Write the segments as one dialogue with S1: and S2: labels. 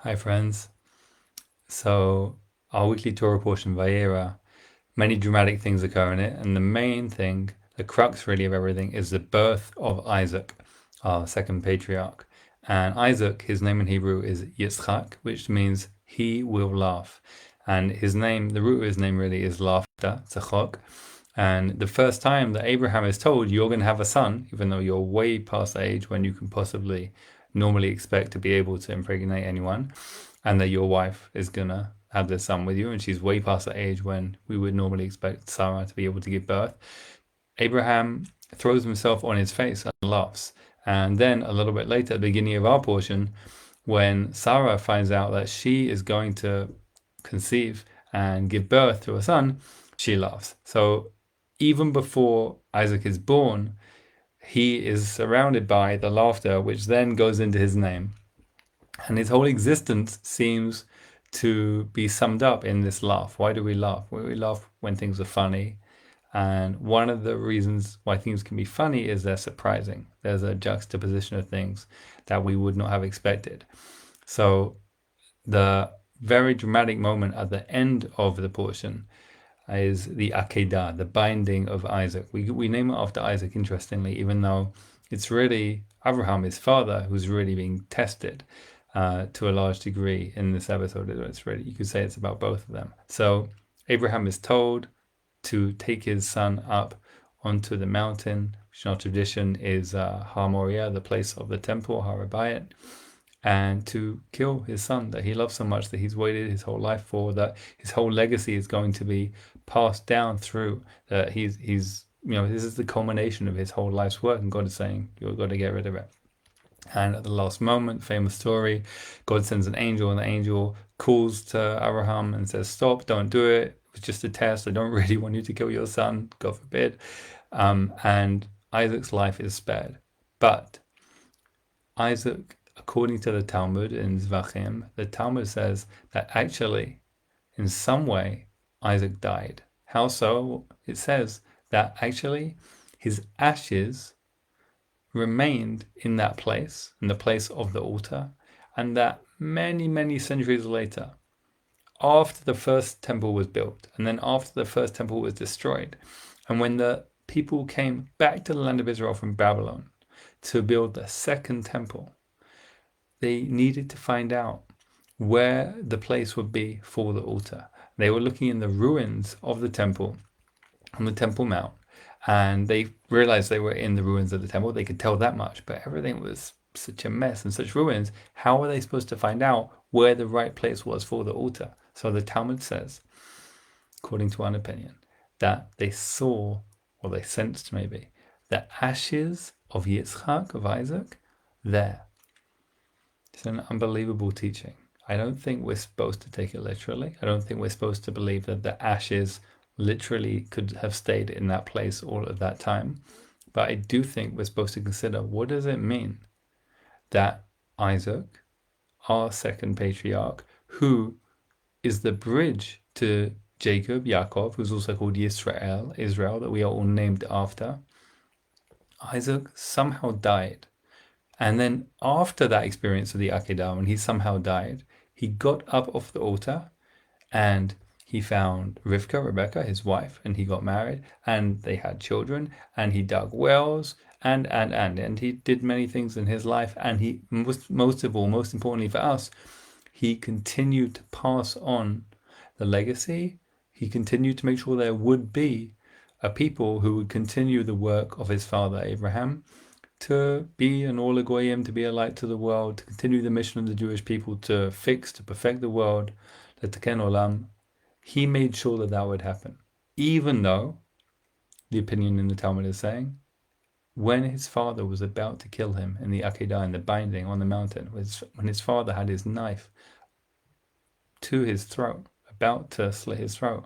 S1: Hi, friends. So, our weekly Torah portion, Vayera, many dramatic things occur in it, and the main thing, the crux really of everything, is the birth of Isaac, our second patriarch. And Isaac, his name in Hebrew is Yitzchak, which means he will laugh. And his name, the root of his name really is laughter, tzachok. And the first time that Abraham is told you're going to have a son, even though you're way past the age when you can possibly normally expect to be able to impregnate anyone, and that your wife is going to have this son with you, and she's way past the age when we would normally expect Sarah to be able to give birth, Abraham throws himself on his face and laughs. And then a little bit later, at the beginning of our portion, when Sarah finds out that she is going to conceive and give birth to a son, she laughs. So even before Isaac is born, he is surrounded by the laughter, which then goes into his name. And his whole existence seems to be summed up in this laugh. Why do we laugh? Well, we laugh when things are funny. And one of the reasons why things can be funny is they're surprising. There's a juxtaposition of things that we would not have expected. So the very dramatic moment at the end of the portion is the Akedah, the binding of Isaac. We name it after Isaac, interestingly, even though it's really Abraham, his father, who's really being tested to a large degree in this episode. It's really, you could say it's about both of them. So Abraham is told to take his son up onto the mountain, which in our tradition is Har Moriah, the place of the temple, Har Habayit, and to kill his son that he loves so much, that he's waited his whole life for, that his whole legacy is going to be passed down through, that he's this is the culmination of his whole life's work, and God is saying, you've got to get rid of it. And at the last moment, famous story, God sends an angel, and the angel calls to Abraham and says, stop, don't do it. It was just a test. I don't really want you to kill your son, God forbid. And Isaac's life is spared. But Isaac, according to the Talmud in Zvachim, the Talmud says that actually, in some way, Isaac died. How so? It says that actually his ashes remained in that place, in the place of the altar, and that many, many centuries later, after the first temple was built, and then after the first temple was destroyed, and when the people came back to the land of Israel from Babylon to build the second temple, they needed to find out where the place would be for the altar. They were looking in the ruins of the temple on the Temple Mount, and they realized they were in the ruins of the temple. They could tell that much, but everything was such a mess and such ruins. How were they supposed to find out where the right place was for the altar? So the Talmud says, according to one opinion, that they saw, or they sensed maybe, the ashes of Yitzchak, of Isaac, there. It's an unbelievable teaching. I don't think we're supposed to take it literally. I don't think we're supposed to believe that the ashes literally could have stayed in that place all of that time. But I do think we're supposed to consider, what does it mean that Isaac, our second patriarch, who is the bridge to Jacob, Yaakov, who's also called Israel, that we are all named after, Isaac somehow died. And then after that experience of the Akedah, when he somehow died, he got up off the altar and he found Rebecca, his wife, and he got married, and they had children, and he dug wells, and he did many things in his life, and he, most importantly for us, he continued to pass on the legacy. He continued to make sure there would be a people who would continue the work of his father Abraham, to be an Or L'Goyim, to be a light to the world, to continue the mission of the Jewish people, to perfect the world, L'Taken Olam. He made sure that that would happen, even though the opinion in the Talmud is saying, when his father was about to kill him in the Akedah, in the binding on the mountain, when his father had his knife to his throat, about to slit his throat,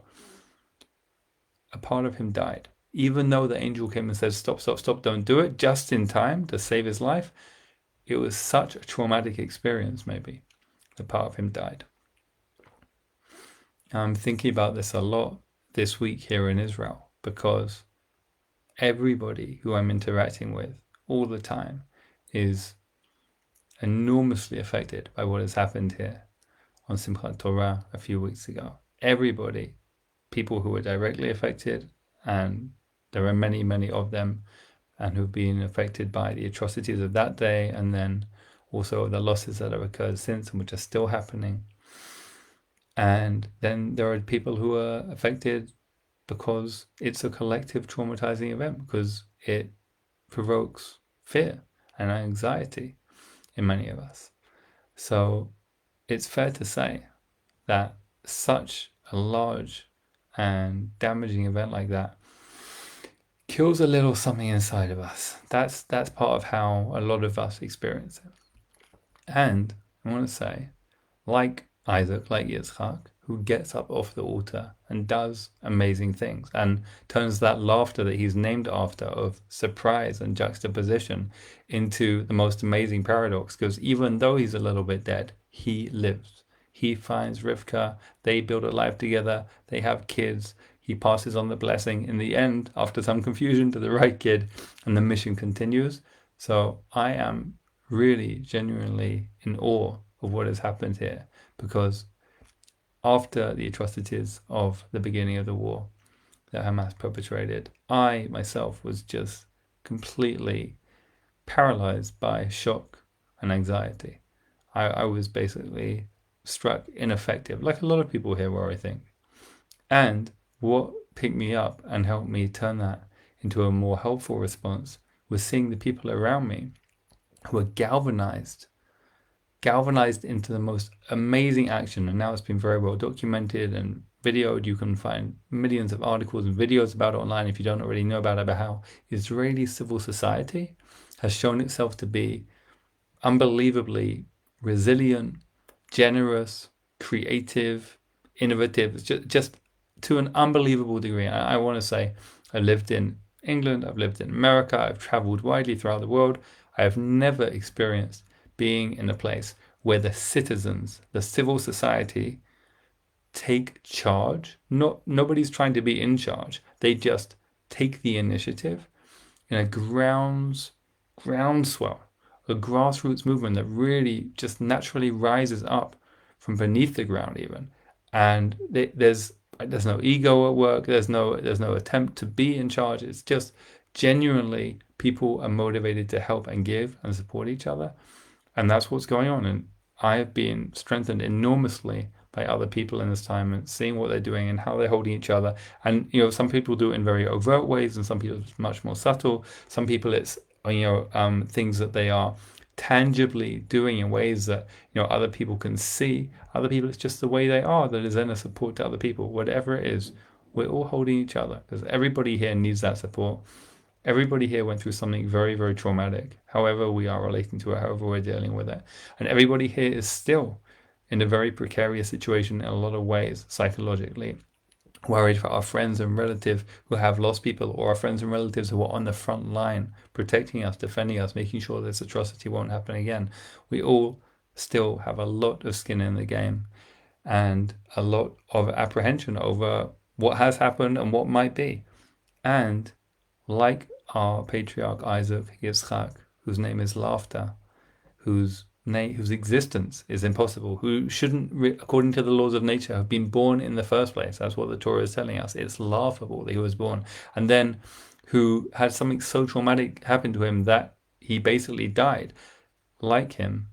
S1: a part of him died. Even though the angel came and said, stop, don't do it, just in time to save his life, it was such a traumatic experience, maybe, that part of him died. I'm thinking about this a lot this week here in Israel, because everybody who I'm interacting with all the time is enormously affected by what has happened here on Simchat Torah a few weeks ago. Everybody, people who were directly affected, and there are many, many of them, and who've been affected by the atrocities of that day, and then also the losses that have occurred since and which are still happening. And then there are people who are affected because it's a collective traumatizing event, because it provokes fear and anxiety in many of us. So it's fair to say that such a large and damaging event like that kills a little something inside of us. That's part of how a lot of us experience it. And I want to say, like Isaac, like Yitzchak, who gets up off the altar and does amazing things and turns that laughter that he's named after of surprise and juxtaposition into the most amazing paradox, because even though he's a little bit dead, he lives. He finds Rivka, they build a life together, they have kids, he passes on the blessing in the end, after some confusion, to the right kid, and the mission continues. So I am really genuinely in awe of what has happened here, because after the atrocities of the beginning of the war that Hamas perpetrated, I myself was just completely paralyzed by shock and anxiety. I was basically struck ineffective, like a lot of people here were, I think. And what picked me up and helped me turn that into a more helpful response was seeing the people around me who were galvanized into the most amazing action. And now it's been very well documented and videoed. You can find millions of articles and videos about it online if you don't already know about it, about how Israeli civil society has shown itself to be unbelievably resilient, generous, creative, innovative, just to an unbelievable degree. I want to say I've lived in England, I've lived in America, I've traveled widely throughout the world. I have never experienced being in a place where the citizens, the civil society, take charge. Nobody's trying to be in charge. They just take the initiative in a groundswell, a grassroots movement that really just naturally rises up from beneath the ground even. And there's no ego at work. There's no attempt to be in charge. It's just genuinely people are motivated to help and give and support each other. And that's what's going on. And I have been strengthened enormously by other people in this time, and seeing what they're doing and how they're holding each other. And some people do it in very overt ways, and some people it's much more subtle. Some people it's things that they are tangibly doing in ways that other people can see. Other people it's just the way they are that is then a support to other people. Whatever it is, we're all holding each other, because everybody here needs that support. Everybody here went through something very, very traumatic, however we are relating to it, however we're dealing with it. And everybody here is still in a very precarious situation in a lot of ways, psychologically. Worried for our friends and relatives who have lost people, or our friends and relatives who are on the front line, protecting us, defending us, making sure this atrocity won't happen again. We all still have a lot of skin in the game and a lot of apprehension over what has happened and what might be. And like our patriarch Isaac Yitzchak, whose name is laughter, whose existence is impossible, who shouldn't, according to the laws of nature, have been born in the first place. That's what the Torah is telling us. It's laughable that he was born. And then who had something so traumatic happen to him that he basically died. Like him,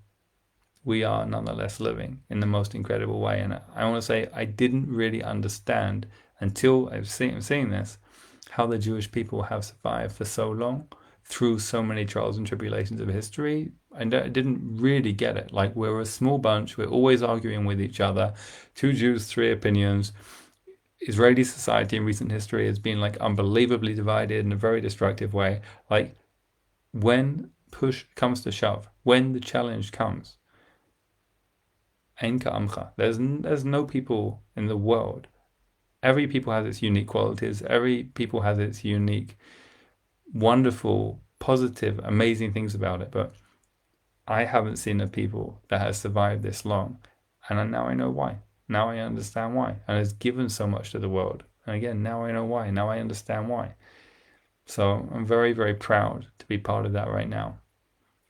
S1: we are nonetheless living in the most incredible way. And I want to say I didn't really understand until I'm seeing this, how the Jewish people have survived for so long through so many trials and tribulations of history. I didn't really get it. Like, we're a small bunch, we're always arguing with each other. 2 Jews, 3 opinions. Israeli society in recent history has been like unbelievably divided in a very destructive way. Like, when push comes to shove, when the challenge comes, Ein ka'amcha. There's no people in the world. Every people has its unique qualities. Every people has its unique, wonderful, positive, amazing things about it. But I haven't seen a people that has survived this long. And now I know why. Now I understand why. And it's given so much to the world. And again, now I know why. Now I understand why. So I'm very, very proud to be part of that right now.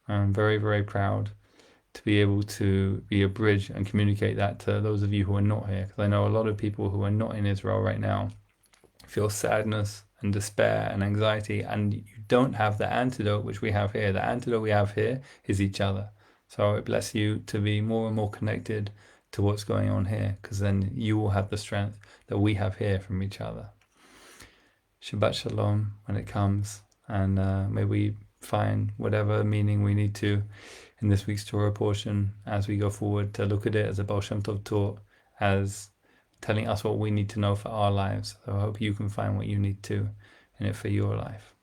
S1: I'm very, very proud to be able to be a bridge and communicate that to those of you who are not here. Because I know a lot of people who are not in Israel right now feel sadness and despair and anxiety, and you don't have the antidote which we have here. The antidote we have here is each other. So I bless you to be more and more connected to what's going on here, because then you will have the strength that we have here from each other. Shabbat Shalom when it comes, and may we find whatever meaning we need to in this week's Torah portion as we go forward to look at it as a Baal Shem Tov taught, as telling us what we need to know for our lives. So I hope you can find what you need to in it for your life.